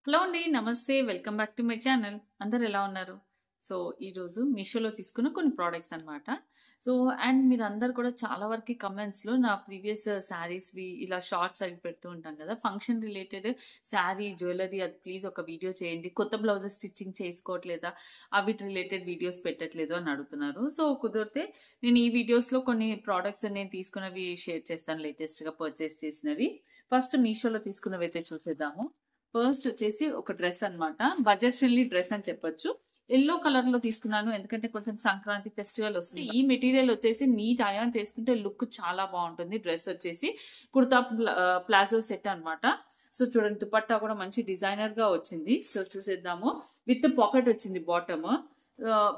Hello అండి. నమస్తే. Welcome back to my channel. అందరూ ఎలా ఉన్నారు? సో, ఈరోజు మీషోలో తీసుకున్న కొన్ని ప్రొడక్ట్స్ అన్నమాట. సో, అండ్ మీరందరూ కూడా చాలా వరకి కమెంట్స్‌లో నా ప్రీవియస్ శారీస్‌వి ఇలా షార్ట్స్ అవి పెడుతూ ఉంటాం కదా! ఫంక్షన్ రిలేటెడ్ శారీ, జ్యువెల్లరీ అది ప్లీజ్ ఒక వీడియో చేయండి. కొత్త బ్లౌజెస్ స్టిచ్చింగ్ చేసుకోవట్లేదా? అవిటి రిలేటెడ్ వీడియోస్ పెట్టట్లేదు అని అడుగుతున్నారు. సో, కుదిరితే నేను ఈ వీడియోస్‌లో కొన్ని ప్రొడక్ట్స్ నేను తీసుకున్నవి షేర్ చేస్తాను లేటెస్ట్‌గా పర్చేస్ చేసినవి. ఫస్ట్ మీషోలో తీసుకున్నవైతే చూసేద్దాము. ఫస్ట్ వచ్చేసి ఒక డ్రెస్ అన్నమాట. బడ్జెట్ ఫ్రెండ్లీ డ్రెస్ అని చెప్పొచ్చు. యెల్లో కలర్ లో తీసుకున్నాను ఎందుకంటే కొంచెం సంక్రాంతి ఫెస్టివల్ వస్తుంది. ఈ మెటీరియల్ వచ్చేసి నీట్ అయాన్ చేసుకుంటే లుక్ చాలా బాగుంటుంది. డ్రెస్ వచ్చేసి కుర్తా ప్లాజో సెట్ అన్నమాట. సో చూడండి, దుపట్టా కూడా మంచి డిజైనర్ గా వచ్చింది. సో చూసేద్దాము. విత్ పాకెట్ వచ్చింది బాటమ్.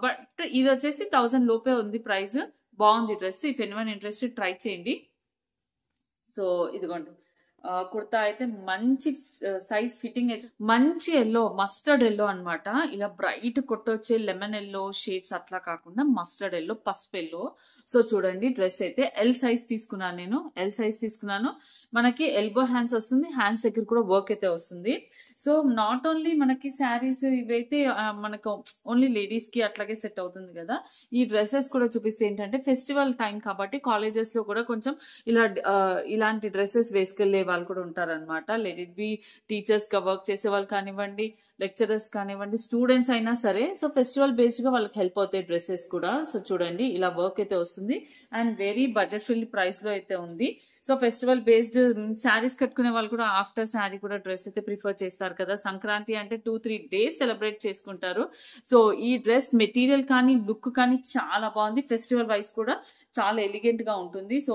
బట్ ఇది వచ్చేసి 1000 లోపే ఉంది ప్రైస్. బాగుంది dress. If anyone interested try చేయండి. సో ఇదిగోండి, కుర్తా అయితే మంచి సైజ్ ఫిట్టింగ్ అయితే మంచి ఎల్లో, మస్టర్డ్ ఎల్లో అన్నమాట. ఇలా బ్రైట్ కొట్టొచ్చే లెమన్ ఎల్లో షేడ్స్ అట్లా కాకుండా మస్టర్డ్ ఎల్లో, పసుపు ఎల్లో. సో చూడండి, డ్రెస్ అయితే ఎల్ సైజ్ తీసుకున్నాను. నేను ఎల్ సైజ్ తీసుకున్నాను. మనకి ఎల్బో హ్యాండ్స్ వస్తుంది. హ్యాండ్స్ దగ్గర కూడా వర్క్ అయితే వస్తుంది. సో నాట్ ఓన్లీ మనకి శారీస్ ఇవైతే మనకు ఓన్లీ లేడీస్ కి అట్లాగే సెట్ అవుతుంది కదా. ఈ డ్రెస్సెస్ కూడా చూపిస్తే ఏంటంటే ఫెస్టివల్ టైం కాబట్టి కాలేజెస్ లో కూడా కొంచెం ఇలాంటి డ్రెస్సెస్ వేసుకెళ్లే వాళ్ళు కూడా ఉంటారనమాట. లెట్ ఇట్ బి టీచర్స్ గా వర్క్ చేసే వాళ్ళు కానివ్వండి, లెక్చరర్స్ కానివ్వండి, స్టూడెంట్స్ అయినా సరే. సో ఫెస్టివల్ బేస్డ్ గా వాళ్ళకి హెల్ప్ అవుతాయి డ్రెస్సెస్ కూడా. సో చూడండి, ఇలా వర్క్ అయితే వస్తుంది and very budget friendly price లో అయితే ఉంది. సో ఫెస్టివల్ బేస్డ్ శారీస్ కట్టుకునే వాళ్ళు కూడా ఆఫ్టర్ శారీ కూడా డ్రెస్ అయితే ప్రిఫర్ చేస్తారు కదా. సంక్రాంతి అంటే 2-3 days సెలబ్రేట్ చేసుకుంటారు. సో ఈ డ్రెస్ మెటీరియల్ కానీ లుక్ కానీ చాలా బాగుంది. ఫెస్టివల్ వైజ్ కూడా చాలా ఎలిగెంట్ గా ఉంటుంది. సో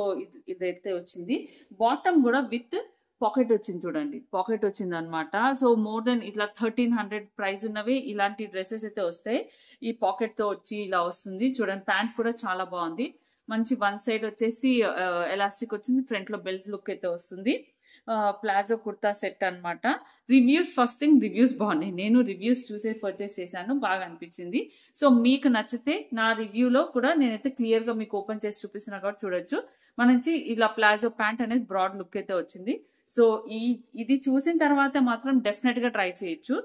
ఇదైతే వచ్చింది. బాటమ్ కూడా విత్ పాకెట్ వచ్చింది. చూడండి, పాకెట్ వచ్చింది అనమాట. సో మోర్ దెన్ ఇట్లా 1300 ప్రైస్ ఉన్నవి ఇలాంటి డ్రెస్సెస్ అయితే వస్తాయి. ఈ పాకెట్ తో వచ్చి ఇలా వస్తుంది. చూడండి, ప్యాంట్ కూడా చాలా బాగుంది. మంచి వన్ సైడ్ వచ్చేసి ఎలాస్టిక్ వచ్చింది. ఫ్రంట్ లో బెల్ట్ లుక్ అయితే వస్తుంది. ప్లాజో కుర్తా సెట్ అన్నమాట. రివ్యూస్, ఫస్ట్ థింగ్ రివ్యూస్ బాగున్నాయి. నేను రివ్యూస్ చూసే పర్చేస్ చేశాను, బాగా అనిపించింది. సో మీకు నచ్చితే నా రివ్యూలో కూడా నేనైతే క్లియర్ గా మీకు ఓపెన్ చేసి చూపిస్తున్నా కాబట్టి చూడొచ్చు. మనకి ఇలా ప్లాజో ప్యాంట్ అనేది బ్రాడ్ లుక్ అయితే వచ్చింది. సో ఇది చూసిన తర్వాత మాత్రం డెఫినెట్ గా ట్రై చేయొచ్చు.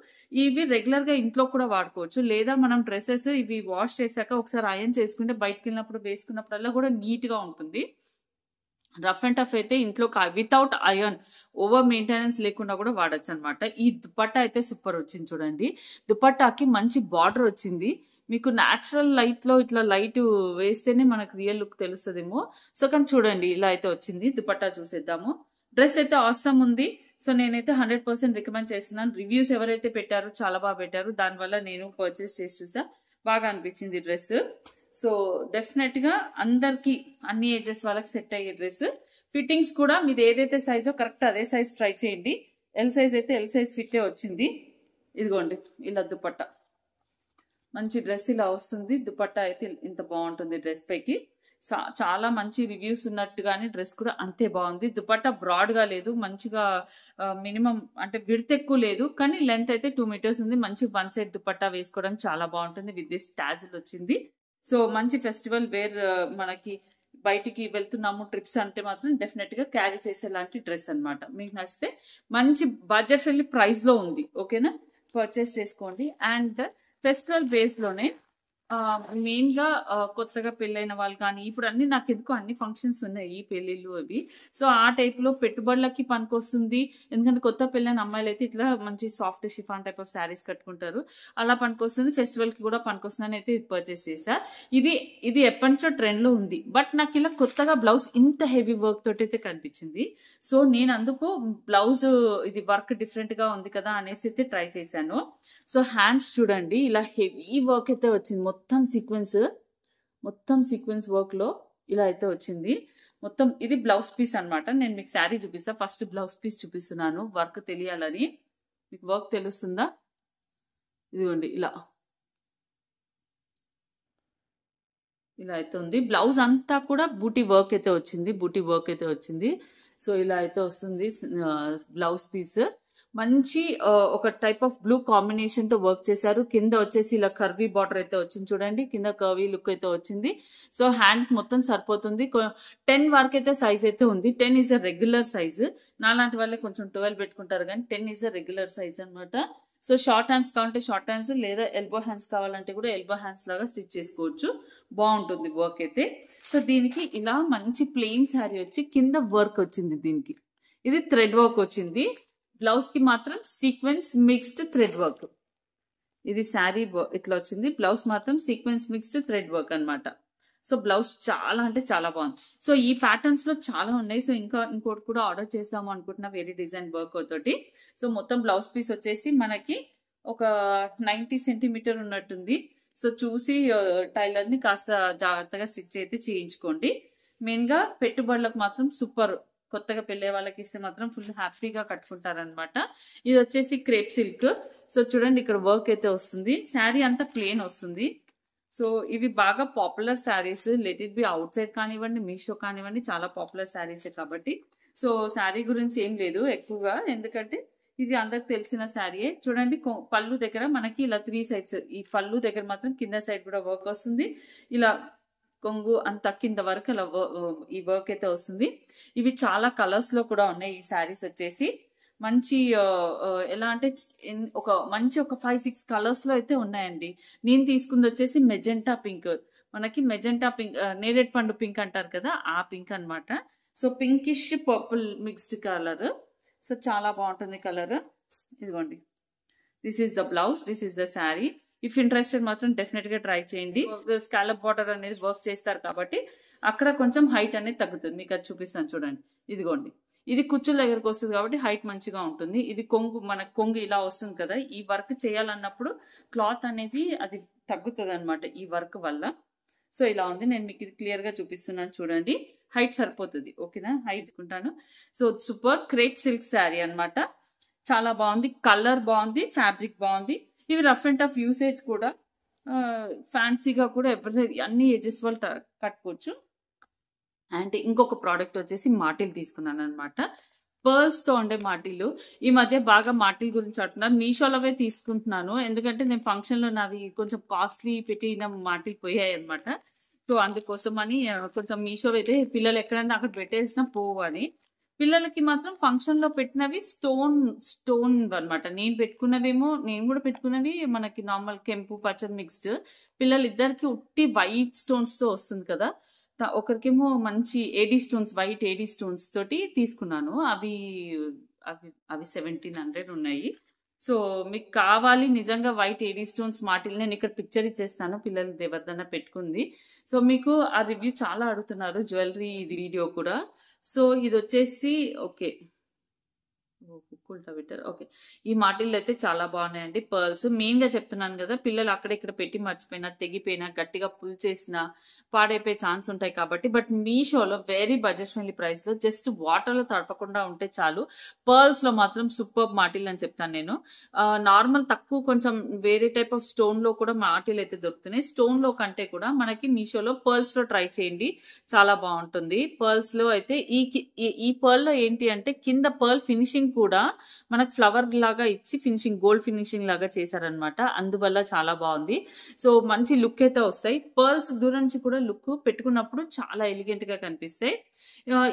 ఇవి రెగ్యులర్ గా ఇంట్లో కూడా వాడుకోవచ్చు. లేదా మనం డ్రెస్సెస్ ఇవి వాష్ చేశాక ఒకసారి ఐరన్ చేసుకుంటే బయటకు వెళ్ళినప్పుడు వేసుకున్నప్పుడల్లా కూడా నీట్ గా ఉంటుంది. రఫ్ అండ్ టఫ్ అయితే ఇంట్లో వితౌట్ ఐరన్ ఓవర్ మెయింటెనెన్స్ లేకుండా కూడా వాడచ్చు అనమాట. ఈ దుపట్టా అయితే సూపర్ వచ్చింది. చూడండి, దుపట్టాకి మంచి బార్డర్ వచ్చింది. మీకు న్యాచురల్ లైట్ లో ఇట్లా లైట్ వేస్తేనే మనకు రియల్ లుక్ తెలుస్తుందేమో. సో కానీ చూడండి, ఇలా అయితే వచ్చింది. దుపట్టా చూసేద్దాము. డ్రెస్ అయితే ఆసమ్ ఉంది. సో నేనైతే 100% రికమెండ్ చేస్తున్నాను. రివ్యూస్ ఎవరైతే పెట్టారో చాలా బాగా పెట్టారు. దానివల్ల నేను పర్చేస్ చేసి చూసా, బాగా అనిపించింది డ్రెస్. సో డెఫినెట్ గా అందరికి, అన్ని ఏజెస్ వాళ్ళకి సెట్ అయ్యే డ్రెస్. ఫిట్టింగ్స్ కూడా మీది ఏదైతే సైజో కరెక్ట్ అదే సైజ్ ట్రై చేయండి. ఎల్ సైజ్ అయితే ఎల్ సైజ్ ఫిట్టే వచ్చింది. ఇదిగోండి, ఇలా దుపట్టా మంచి డ్రెస్ ఇలా వస్తుంది. దుపట్టా అయితే ఇంత బాగుంటుంది డ్రెస్ పైకి. చాలా మంచి రివ్యూస్ ఉన్నట్టుగానే డ్రెస్ కూడా అంతే బాగుంది. దుపట్టా బ్రాడ్ గా లేదు, మంచిగా మినిమం అంటే విడ్త్ ఎక్కువ లేదు, కానీ లెంత్ అయితే 2 meters ఉంది. మంచి వన్ సైడ్ దుపట్టా వేసుకోవడం చాలా బాగుంటుంది. విత్ దిస్ టాజిల్ వచ్చింది. సో మంచి ఫెస్టివల్ వేర్, మనకి బయటికి వెళ్తున్నాము ట్రిప్స్ అంటే మాత్రం డెఫినెట్ గా క్యారీ చేసేలాంటి డ్రెస్ అనమాట. మీకు నచ్చితే మంచి బడ్జెట్ ఫ్రెండ్లీ ప్రైస్ లో ఉంది. ఓకేనా, పర్చేస్ చేసుకోండి. అండ్ ఫెస్టివల్ బేస్ లోనే మెయిన్ గా కొత్తగా పెళ్ళైన వాళ్ళు కానీ, ఇప్పుడు అన్ని నాకు ఎందుకో అన్ని ఫంక్షన్స్ ఉన్నాయి, ఈ పెళ్లిళ్ళు అవి. సో ఆ టైప్ లో పెట్టుబడులకి పనికొస్తుంది. ఎందుకంటే కొత్త పెళ్ళైన అమ్మాయిలు అయితే ఇట్లా మంచి soft chiffon type of saris కట్టుకుంటారు. అలా పనికొస్తుంది. ఫెస్టివల్ కి కూడా పనికొస్తుంది అని అయితే పర్చేస్ చేశా. ఇది ఎప్పటి నుంచో ట్రెండ్ లో ఉంది. బట్ నాకు ఇలా కొత్తగా బ్లౌజ్ ఇంత హెవీ వర్క్ తోటి అయితే కనిపించింది. సో నేను అందుకు బ్లౌజ్ ఇది వర్క్ డిఫరెంట్ గా ఉంది కదా అనేసి అయితే ట్రై చేశాను. సో హ్యాండ్స్ చూడండి, ఇలా హెవీ వర్క్ అయితే వచ్చింది. మొత్తం సీక్వెన్స్ వర్క్ లో ఇలా అయితే వచ్చింది. మొత్తం ఇది బ్లౌజ్ పీస్ అన్నమాట. నేను మీకు శారీ చూపిస్తా. ఫస్ట్ బ్లౌజ్ పీస్ చూపిస్తున్నాను, వర్క్ తెలియాలని. మీకు వర్క్ తెలుస్తుందా? ఇదిగోండి, ఇలా అయితే ఉంది. బ్లౌజ్ అంతా కూడా బూటీ వర్క్ అయితే వచ్చింది. సో ఇలా అయితే వస్తుంది బ్లౌజ్ పీస్. మంచి ఒక టైప్ ఆఫ్ బ్లూ కాంబినేషన్ తో వర్క్ చేశారు. కింద వచ్చేసి ఇలా కర్వీ బార్డర్ అయితే వచ్చింది చూడండి, కింద కర్వీ లుక్ అయితే వచ్చింది. సో హ్యాండ్ మొత్తం సరిపోతుంది. 10 వరకు అయితే సైజ్ అయితే ఉంది. 10 ఈజ్ అ రెగ్యులర్ సైజ్. నాలాంటి వాళ్ళే కొంచెం 12 పెట్టుకుంటారు, కానీ 10 ఈజ్ అ రెగ్యులర్ సైజ్ అనమాట. సో షార్ట్ హ్యాండ్స్ కావాలంటే షార్ట్ హ్యాండ్స్, లేదా ఎల్బో హ్యాండ్స్ కావాలంటే కూడా ఎల్బో హ్యాండ్స్ లాగా స్టిచ్ చేసుకోవచ్చు. బాగుంటుంది వర్క్ అయితే. సో దీనికి ఇలా మంచి ప్లెయిన్ శారీ వచ్చి కింద వర్క్ వచ్చింది. దీనికి ఇది థ్రెడ్ వర్క్ వచ్చింది. బ్లౌజ్ కి మాత్రం సీక్వెన్స్ మిక్స్డ్ థ్రెడ్ వర్క్. ఇది శారీ ఇట్లా వచ్చింది. బ్లౌజ్ మాత్రం సీక్వెన్స్ మిక్స్డ్ థ్రెడ్ వర్క్ అనమాట. సో బ్లౌజ్ చాలా అంటే చాలా బాగుంది. సో ఈ ప్యాటర్న్స్ లో చాలా ఉన్నాయి. సో ఇంకోటి కూడా ఆర్డర్ చేద్దాము అనుకుంటున్నా, వేరే డిజైన్ వర్క్ తోటి. సో మొత్తం బ్లౌజ్ పీస్ వచ్చేసి మనకి ఒక 90 సెంటీమీటర్ ఉన్నట్టుంది. సో చూసి టైలర్ ని కాస్త జాగ్రత్తగా స్టిచ్ అయితే చేయించుకోండి. మెయిన్ గా పెట్టుబడులకు మాత్రం సూపర్. కొత్తగా పెళ్ళే వాళ్ళకి ఇస్తే మాత్రం ఫుల్ హ్యాపీగా కట్టుకుంటారనమాట. ఇది వచ్చేసి క్రేప్ సిల్క్. సో చూడండి ఇక్కడ వర్క్ అయితే వస్తుంది. శారీ అంతా ప్లేన్ వస్తుంది. సో ఇవి బాగా popular saris. Let it be out side కానివ్వండి, మీషో కానివ్వండి, చాలా పాపులర్ శారీసే కాబట్టి సో శారీ గురించి ఏం లేదు ఎక్కువగా, ఎందుకంటే ఇది అందరికి తెలిసిన శారీయే. చూడండి పళ్ళు దగ్గర మనకి ఇలా 3 సైడ్స్, ఈ పళ్ళు దగ్గర మాత్రం కింద సైడ్ కూడా వర్క్ వస్తుంది. ఇలా కొంగు అంత కింద వరకు అలా ఈ వర్క్ అయితే వస్తుంది. ఇవి చాలా కలర్స్ లో కూడా ఉన్నాయి. ఈ శారీస్ వచ్చేసి మంచి ఎలా అంటే ఒక 5-6 కలర్స్ లో అయితే ఉన్నాయండి. నేను తీసుకుంది వచ్చేసి మెజెంటా పింక్. మనకి మెజెంటా పింక్, నేరేడ్ పండు పింక్ అంటారు కదా, ఆ పింక్ అనమాట. So pinkish purple mixed colour. So చాలా బాగుంటుంది కలర్. ఇదిగోండి, this is the blouse, this is the sari. If interested మాత్రం డెఫినెట్ గా ట్రై చేయండి. స్కాలప్ బార్డర్ అనేది వర్క్ చేస్తారు కాబట్టి అక్కడ కొంచెం హైట్ అనేది తగ్గుతుంది. మీకు అది చూపిస్తాను చూడండి. ఇదిగోండి, ఇది కుచ్చుల దగ్గరకు వస్తుంది కాబట్టి హైట్ మంచిగా ఉంటుంది. ఇది కొంగు ఇలా వస్తుంది కదా, ఈ వర్క్ చేయాలన్నప్పుడు క్లాత్ అనేది అది తగ్గుతుంది అనమాట ఈ వర్క్ వల్ల. సో ఇలా ఉంది. నేను మీకు ఇది క్లియర్ గా చూపిస్తున్నాను చూడండి. హైట్ సరిపోతుంది. ఓకేనా, హైట్ తీసుకుంటాను. So super crepe silk sari అనమాట. చాలా బాగుంది, కలర్ బాగుంది, ఫ్యాబ్రిక్ బాగుంది. ఇవి రఫ్ అండ్ టఫ్ యూసేజ్ కూడా, ఫ్యాన్సీగా కూడా ఎవరి అన్ని ఏజెస్ వాళ్ళు కట్టుకోవచ్చు. అండ్ ఇంకొక ప్రోడక్ట్ వచ్చేసి మాటిల్ తీసుకున్నాను అనమాట. పర్ల్స్ తో ఉండే మాటిలు. ఈ మధ్య బాగా మాటిల్ గురించి అంటున్నారు. మీషోలోవే తీసుకుంటున్నాను, ఎందుకంటే నేను ఫంక్షన్ లో నావి కొంచెం కాస్ట్లీ పెట్టిన మాటిల్ పోయాయి అనమాట. సో అందుకోసం అని కొంచెం మీషో అయితే పిల్లలు ఎక్కడైనా అక్కడ పెట్టేసినా పోవు అని. పిల్లలకి మాత్రం ఫంక్షన్ లో పెట్టినవి స్టోన్ అనమాట. నేను కూడా పెట్టుకున్నవి మనకి నార్మల్ కెంపు పచ్చ మిక్స్డ్. పిల్లలు ఇద్దరికి ఉట్టి వైట్ స్టోన్స్ తో వస్తుంది కదా, ఒకరికేమో మంచి AD stones, white AD stones తోటి తీసుకున్నాను. అవి 1700 ఉన్నాయి. సో మీకు కావాలి నిజంగా వైట్ ఏడీ స్టోన్స్ మాటిల్, నేను ఇక్కడ పిక్చర్ ఇచ్చేస్తాను, పిల్లలు ఎవరిదన్నా పెట్టుకుంది. సో మీకు ఆ రివ్యూ చాలా అడుగుతున్నారు, జ్యువెలరీ వీడియో కూడా. సో ఇది వచ్చేసి ఓకే ఓకే, ఈ మాటిల్ అయితే చాలా బాగున్నాయండి. పర్ల్స్ మెయిన్ గా చెప్తున్నాను కదా, పిల్లలు అక్కడెక్కడ పెట్టి మర్చిపోయినా, తెగిపోయినా, గట్టిగా పుల్ చేసినా పాడైపోయే ఛాన్స్ ఉంటాయి కాబట్టి. బట్ మీషోలో వెరీ బడ్జెట్ ఫ్రెండ్లీ ప్రైస్ లో జస్ట్ వాటర్ లో తడపకుండా ఉంటే చాలు. పర్ల్స్ లో మాత్రం సూపర్ మాటిల్ అని చెప్తాను నేను. నార్మల్ తక్కువ కొంచెం వేరే టైప్ ఆఫ్ స్టోన్ లో కూడా మాటిల్ అయితే దొరుకుతున్నాయి. స్టోన్ లో కంటే కూడా మనకి మీషోలో పర్ల్స్ లో ట్రై చేయండి, చాలా బాగుంటుంది. పర్ల్స్ లో అయితే ఈ పర్ల్ లో ఏంటి అంటే కింద పర్ల్ ఫినిషింగ్ కూడా మనకు ఫ్లవర్ లాగా ఇచ్చి ఫినిషింగ్, గోల్డ్ ఫినిషింగ్ లాగా చేశారనమాట. అందువల్ల చాలా బాగుంది. సో మంచి లుక్ అయితే వస్తాయి. పర్ల్స్ దూరం నుంచి కూడా లుక్ పెట్టుకున్నప్పుడు చాలా ఎలిగెంట్ గా కనిపిస్తాయి.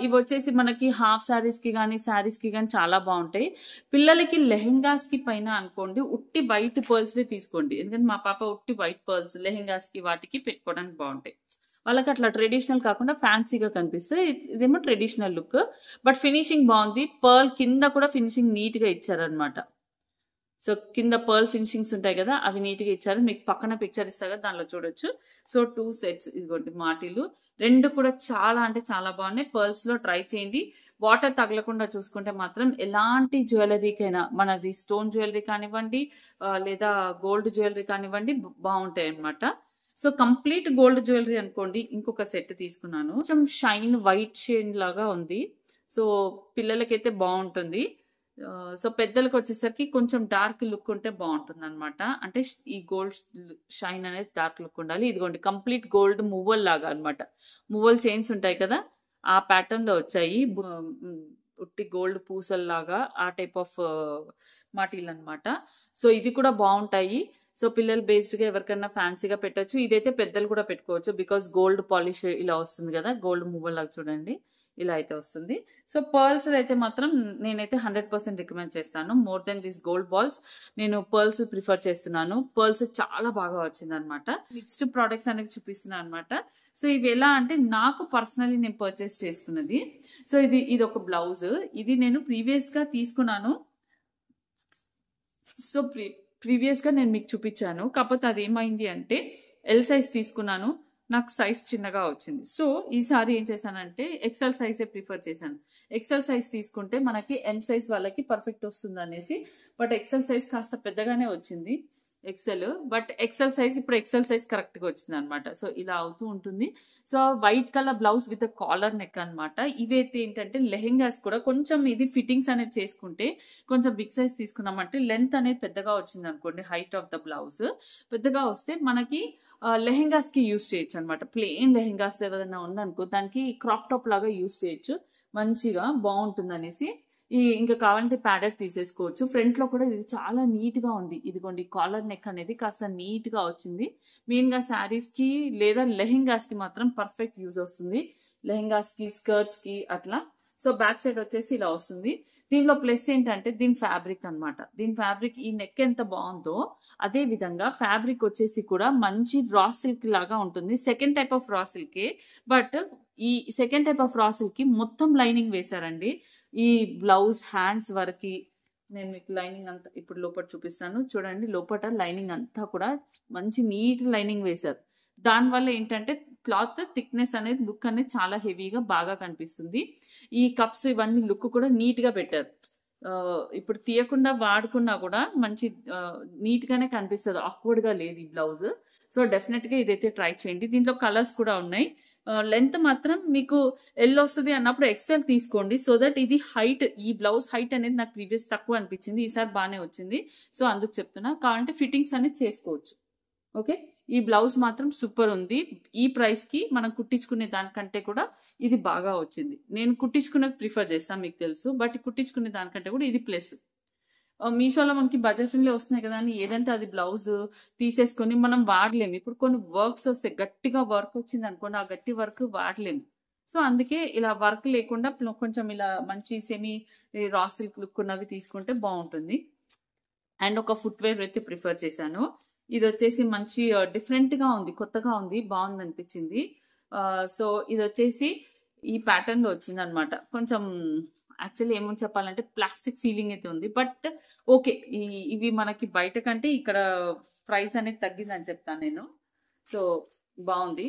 ఇవి వచ్చేసి మనకి హాఫ్ శారీస్ కి కానీ శారీస్ కి కానీ చాలా బాగుంటాయి. పిల్లలకి లెహెంగాస్ కి పైన అనుకోండి ఉట్టి వైట్ పర్ల్స్ తీసుకోండి, ఎందుకంటే మా పాప ఉట్టి వైట్ పర్ల్స్ లెహెంగాస్ కి వాటికి పెట్టుకోవడానికి బాగుంటాయి. వాళ్ళకి అట్లా ట్రెడిషనల్ కాకుండా ఫ్యాన్సీగా కనిపిస్తుంది. ఇదేమో ట్రెడిషనల్ లుక్, బట్ ఫినిషింగ్ బాగుంది. పర్ల్ కింద కూడా ఫినిషింగ్ నీట్ గా ఇచ్చారనమాట. సో కింద పర్ల్ ఫినిషింగ్స్ ఉంటాయి కదా, అవి నీట్ గా ఇచ్చారు. మీకు పక్కన పిక్చర్ ఇస్తా కదా, దానిలో చూడొచ్చు. సో 2 సెట్స్ ఇదిగోండి మాటిలు, 2 కూడా చాలా అంటే చాలా బాగున్నాయి. పర్ల్స్ లో ట్రై చేయండి. వాటర్ తగలకుండా చూసుకుంటే మాత్రం ఎలాంటి జ్యువెలరీకైనా, మనది స్టోన్ జ్యువెలరీ కానివ్వండి లేదా గోల్డ్ జ్యువెలరీ కానివ్వండి బాగుంటాయి అనమాట. సో కంప్లీట్ గోల్డ్ జ్యువెలరీ అనుకోండి. ఇంకొక సెట్ తీసుకున్నాను, కొంచెం షైన్ వైట్ షేడ్ లాగా ఉంది. సో పిల్లలకైతే బాగుంటుంది. సో పెద్దలకు వచ్చేసరికి కొంచెం డార్క్ లుక్ ఉంటే బాగుంటుంది అనమాట. అంటే ఈ గోల్డ్ షైన్ అనేది డార్క్ లుక్ ఉండాలి. ఇదిగోండి కంప్లీట్ గోల్డ్ మువ్వల్ లాగా అనమాట. మువ్వల్ చైన్స్ ఉంటాయి కదా, ఆ ప్యాటర్న్ లో వచ్చాయి. ఉట్టి గోల్డ్ పూసల్లాగా ఆ టైప్ ఆఫ్ మాటీలు అనమాట. సో ఇది కూడా బాగుంటాయి. సో పిల్లలు బేస్డ్గా ఎవరికైనా ఫ్యాన్సీగా పెట్టొచ్చు. ఇదైతే పెద్దలు కూడా పెట్టుకోవచ్చు బికాస్ గోల్డ్ పాలిష్ ఇలా వస్తుంది కదా, గోల్డ్ మువ్వల్ లాగా చూడండి ఇలా అయితే వస్తుంది. సో పర్ల్స్ అయితే మాత్రం నేనైతే 100% రికమెండ్ చేస్తాను. More than this gold balls నేను పర్ల్స్ ప్రిఫర్ చేస్తున్నాను. పర్ల్స్ చాలా బాగా వచ్చింది అనమాట. నెక్స్ట్ ప్రోడక్ట్స్ అనేవి చూపిస్తున్నాను అనమాట. సో ఇవి ఎలా అంటే నాకు పర్సనలీ నేను పర్చేస్ చేసుకున్నది. సో ఇది ఒక బ్లౌజ్. ఇది నేను ప్రీవియస్గా తీసుకున్నాను. సో ప్రీవియస్గా నేను మీకు చూపించాను. కాకపోతే అది ఏమైంది అంటే ఎల్ సైజ్ తీసుకున్నాను, నాకు సైజ్ చిన్నగా వచ్చింది. సో ఈసారి ఏం చేశానంటే ఎక్సెల్ సైజే ప్రిఫర్ చేశాను. ఎక్సెల్ సైజ్ తీసుకుంటే మనకి ఎం సైజ్ వాళ్ళకి పర్ఫెక్ట్ వస్తుంది అనేసి, బట్ ఎక్సెల్ సైజ్ కాస్త పెద్దగానే వచ్చింది ఎక్సెల్. బట్ ఎక్సెల్ సైజ్ ఇప్పుడు ఎక్సెల్ సైజ్ కరెక్ట్గా వచ్చింది అనమాట. సో ఇలా అవుతూ ఉంటుంది. So white colour blouse with collar neck అనమాట. ఇవైతే ఏంటంటే లెహెంగాస్ కూడా కొంచెం ఇది ఫిట్టింగ్స్ అనేది చేసుకుంటే కొంచెం బిగ్ సైజ్ తీసుకున్నామంటే లెంత్ అనేది పెద్దగా వచ్చింది అనుకోండి, హైట్ ఆఫ్ ద బ్లౌజ్ పెద్దగా వస్తే మనకి లెహెంగాస్ కి యూస్ చేయొచ్చు అనమాట. ప్లెయిన్ లెహెంగాస్ ఏదైనా ఉందనుకో దానికి క్రాప్ టాప్ లాగా యూస్ చేయొచ్చు, మంచిగా బాగుంటుంది అనేసి. ఇంకా కావాలంటే ప్యాడెడ్ తీసేసుకోవచ్చు. ఫ్రంట్ లో కూడా ఇది చాలా నీట్ గా ఉంది. ఇదిగోండి కాలర్ నెక్ అనేది కాస్త నీట్ గా వచ్చింది. మెయిన్ గా శారీస్ కి లేదా లెహెంగాస్ కి మాత్రం పర్ఫెక్ట్ యూజ్ వస్తుంది, లెహెంగాస్ కి స్కర్ట్స్ కి అట్లా. సో బ్యాక్ సైడ్ వచ్చేసి ఇలా వస్తుంది. దీనిలో ప్లస్ ఏంటంటే దీని ఫ్యాబ్రిక్ అనమాట. దీని ఫ్యాబ్రిక్ ఈ నెక్ ఎంత బాగుందో అదే విధంగా ఫ్యాబ్రిక్ వచ్చేసి కూడా మంచి రా సిల్క్ లాగా ఉంటుంది. సెకండ్ టైప్ ఆఫ్ రా సిల్కే, బట్ ఈ second type of raw silk కి మొత్తం లైనింగ్ వేశారండి. ఈ బ్లౌజ్ హ్యాండ్స్ వరకు నేను మీకు లైనింగ్ అంతా ఇప్పుడు లోపల చూపిస్తాను చూడండి. లోపల లైనింగ్ అంతా కూడా మంచి నీట్ లైనింగ్ వేశారు. దానివల్ల ఏంటంటే క్లాత్ థిక్నెస్ అనేది లుక్ అనేది చాలా హెవీగా బాగా కనిపిస్తుంది. ఈ కప్స్ ఇవన్నీ లుక్ కూడా నీట్ గా పెట్టారు. ఇప్పుడు తీయకుండా వాడుకున్నా కూడా మంచి నీట్ గానే కనిపిస్తుంది, ఆక్వర్డ్ గా లేదు ఈ బ్లౌజ్. సో డెఫినెట్ గా ఇదైతే ట్రై చేయండి. దీంట్లో కలర్స్ కూడా ఉన్నాయి. లెంత్ మాత్రం మీకు ఎల్ వస్తుంది అన్నప్పుడు ఎక్సెల్ తీసుకోండి. సో దట్ ఇది హైట్, ఈ బ్లౌజ్ హైట్ అనేది నాకు ప్రీవియస్ తక్కువ అనిపించింది, ఈసారి బాగానే వచ్చింది. సో అందుకు చెప్తున్నా, కావాలంటే ఫిట్టింగ్స్ అనేది చేసుకోవచ్చు. ఓకే, ఈ బ్లౌజ్ మాత్రం సూపర్ ఉంది. ఈ ప్రైస్ కి మనం కుట్టించుకునే దానికంటే కూడా ఇది బాగా వచ్చింది. నేను కుట్టించుకునేది ప్రిఫర్ చేస్తాను మీకు తెలుసు, బట్ కుట్టించుకునే దానికంటే కూడా ఇది ప్లస్. మీషోలో మనకి బడ్జెట్ ఫ్రెండ్లీ వస్తున్నాయి కదా అని ఏదంటే అది బ్లౌజ్ తీసేసుకొని మనం వాడలేము. ఇప్పుడు కొన్ని వర్క్స్ వస్తాయి, గట్టిగా వర్క్ వచ్చింది అనుకోండి, ఆ గట్టి వర్క్ వాడలేము. సో అందుకే ఇలా వర్క్ లేకుండా కొంచెం ఇలా మంచి సెమీ రా సిల్క్ లుక్ ఉన్నవి తీసుకుంటే బాగుంటుంది. అండ్ ఒక ఫుట్వేర్ అయితే ప్రిఫర్ చేశాను. ఇది వచ్చేసి మంచి డిఫరెంట్ గా ఉంది, కొత్తగా ఉంది, బాగుంది అనిపించింది. సో ఇది వచ్చేసి ఈ ప్యాటర్న్ లో వచ్చింది అనమాట. కొంచెం యాక్చువల్లీ ఏమని చెప్పాలంటే ప్లాస్టిక్ ఫీలింగ్ అయితే ఉంది, బట్ ఓకే, ఇవి మనకి బయట కంటే ఇక్కడ ప్రైస్ అనేది తగ్గిందని చెప్తాను నేను. సో బాగుంది.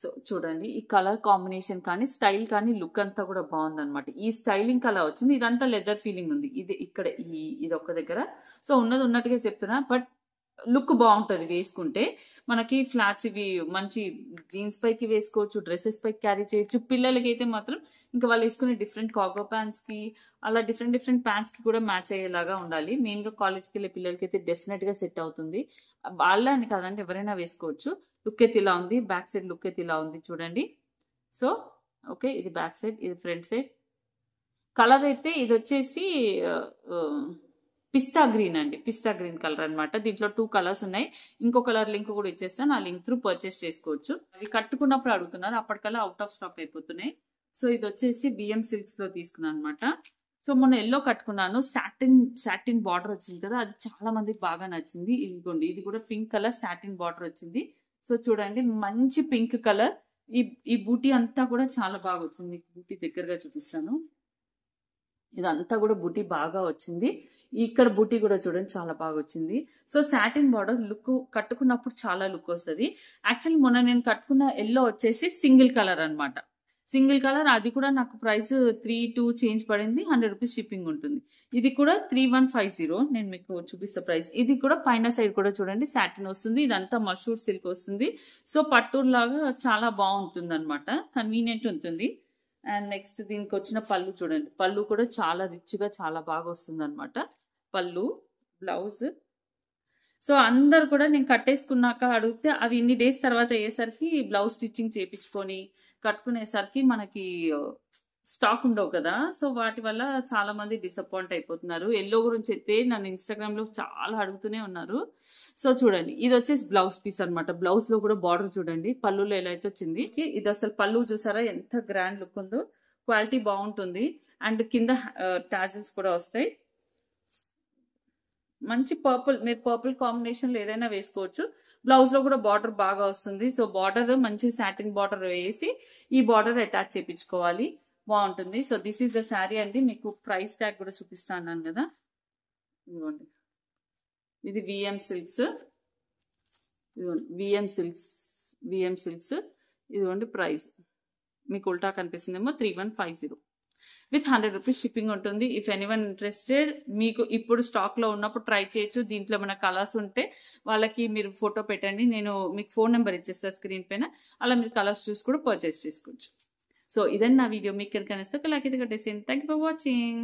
సో చూడండి, ఈ కలర్ కాంబినేషన్ కానీ స్టైల్ కానీ లుక్ అంతా కూడా బాగుంది అనమాట. ఈ స్టైలింగ్ కలర్ వచ్చింది, ఇదంతా లెదర్ ఫీలింగ్ ఉంది. ఇది ఇక్కడ ఇది ఒక్క దగ్గర. సో ఉన్నది ఉన్నట్టుగా చెప్తున్నా, బట్ లుక్ బాగుంటుంది వేసుకుంటే. మనకి ఫ్లాట్స్ ఇవి మంచి జీన్స్ పైకి వేసుకోవచ్చు, డ్రెస్సెస్ పైకి క్యారీ చేయొచ్చు. పిల్లలకి అయితే మాత్రం ఇంకా వాళ్ళు వేసుకునే డిఫరెంట్ కార్గో ప్యాంట్స్ కి అలా డిఫరెంట్ ప్యాంట్స్ కి కూడా మ్యాచ్ అయ్యేలాగా ఉండాలి. మెయిన్ గా కాలేజ్కి వెళ్ళే పిల్లలకి అయితే డెఫినెట్ గా సెట్ అవుతుంది. వాళ్ళ అని కాదంటే ఎవరైనా వేసుకోవచ్చు. లుక్ అయితే ఇలా ఉంది, బ్యాక్ సైడ్ లుక్ అయితే ఇలా ఉంది చూడండి. సో ఓకే, ఇది బ్యాక్ సైడ్, ఇది ఫ్రంట్ సైడ్. కలర్ అయితే ఇది వచ్చేసి పిస్తా గ్రీన్ అండి, పిస్తా గ్రీన్ కలర్ అనమాట. దీంట్లో 2 కలర్స్ ఉన్నాయి. ఇంకో కలర్ లింక్ కూడా ఇచ్చేస్తాను, ఆ లింక్ త్రూ పర్చేస్ చేసుకోవచ్చు. అవి కట్టుకున్నప్పుడు అడుగుతున్నారు, అప్పటికల్లా అవుట్ ఆఫ్ స్టాక్ అయిపోతున్నాయి. సో ఇది వచ్చేసి బిఎం సిల్క్స్ లో తీసుకున్నాను అనమాట. సో మొన్న ఎల్లో కట్టుకున్నాను, సాటిన్ బార్డర్ వచ్చింది కదా, అది చాలా మందికి బాగా నచ్చింది. ఇదిగోండి, ఇది కూడా పింక్ కలర్ సాటిన్ బార్డర్ వచ్చింది. సో చూడండి, మంచి పింక్ కలర్. ఈ బూటీ అంతా కూడా చాలా బాగా వచ్చింది. మీకు బూటీ దగ్గరగా చూపిస్తాను. ఇదంతా కూడా బూటీ బాగా వచ్చింది. ఇక్కడ బూటీ కూడా చూడండి చాలా బాగా వచ్చింది. సో సాటిన్ బార్డర్ లుక్ కట్టుకున్నప్పుడు చాలా లుక్ వస్తుంది. యాక్చువల్లీ మొన్న నేను కట్టుకున్న ఎల్లో వచ్చేసి సింగిల్ కలర్ అనమాట. సింగిల్ కలర్, అది కూడా నాకు ప్రైస్ 3,2 చేంజ్ పడింది, 100 రూపీస్ షిప్పింగ్ ఉంటుంది. ఇది కూడా 3,150. నేను మీకు చూపిస్తా ప్రైస్. ఇది కూడా పైన సైడ్ కూడా చూడండి సాటిన్ వస్తుంది. ఇదంతా మషూర్ సిల్క్ వస్తుంది. సో పట్టూర్ లాగా చాలా బాగుంటుంది అనమాట, కన్వీనియంట్ ఉంటుంది. అండ్ నెక్స్ట్ దీనికి వచ్చిన పళ్ళు చూడండి, పళ్ళు కూడా చాలా రిచ్ గా చాలా బాగా వస్తుంది అనమాట పళ్ళు, బ్లౌజ్. సో అందరు కూడా నేను కట్టేసుకున్నాక అడిగితే అవి ఇన్ని డేస్ తర్వాత అయ్యేసరికి బ్లౌజ్ స్టిచ్చింగ్ చేయించుకొని కట్టుకునేసరికి మనకి స్టాక్ ఉండవు కదా, సో వాటి వల్ల చాలా మంది డిసప్పాయింట్ అయిపోతున్నారు. ఎల్లో గురించి అయితే నన్ను ఇన్స్టాగ్రామ్ లో చాలా అడుగుతూనే ఉన్నారు. సో చూడండి, ఇది వచ్చేసి బ్లౌజ్ పీస్ అనమాట. బ్లౌజ్ లో కూడా బార్డర్ చూడండి, పళ్ళులో ఎలా అయితే వచ్చింది. ఇది అసలు పళ్ళు చూసారా ఎంత గ్రాండ్ లుక్ ఉందో, క్వాలిటీ బాగుంటుంది. అండ్ కింద టాజిల్స్ కూడా వస్తాయి. మంచి పర్పుల్, మీరు పర్పుల్ కాంబినేషన్ లో ఏదైనా వేసుకోవచ్చు. బ్లౌజ్ లో కూడా బార్డర్ బాగా వస్తుంది. సో బార్డర్ మంచి సాటిన్ బార్డర్ వేసి ఈ బార్డర్ అటాచ్ చేయించుకోవాలి, బాగుంటుంది. So this is the sari అండి. మీకు ప్రైస్ ట్యాగ్ కూడా చూపిస్తాను కదా, ఇదిగోండి. ఇది విఎం సిల్క్స్, ఇదిగోండి విఎం సిల్క్స్. ఇదిగోండి ప్రైస్ మీకు ఉల్టా కనిపిస్తుందేమో 3150 విత్ 100 రూపీస్ షిప్పింగ్ ఉంటుంది. ఇఫ్ ఎనీవన్ ఇంట్రెస్టెడ్, మీకు ఇప్పుడు స్టాక్ లో ఉన్నప్పుడు ట్రై చేయొచ్చు. దీంట్లో ఏమైనా కలర్స్ ఉంటే వాళ్ళకి మీరు ఫోటో పెట్టండి, నేను మీకు ఫోన్ నెంబర్ ఇచ్చేస్తాను స్క్రీన్ పైన. అలా మీరు కలర్స్ చూసి కూడా పర్చేస్ చేసుకోవచ్చు. సో ఇదని నా వీడియో. మీకు కనుక నచ్చితే లైక్ అయితే కట్టేసేయండి. Thank you for watching.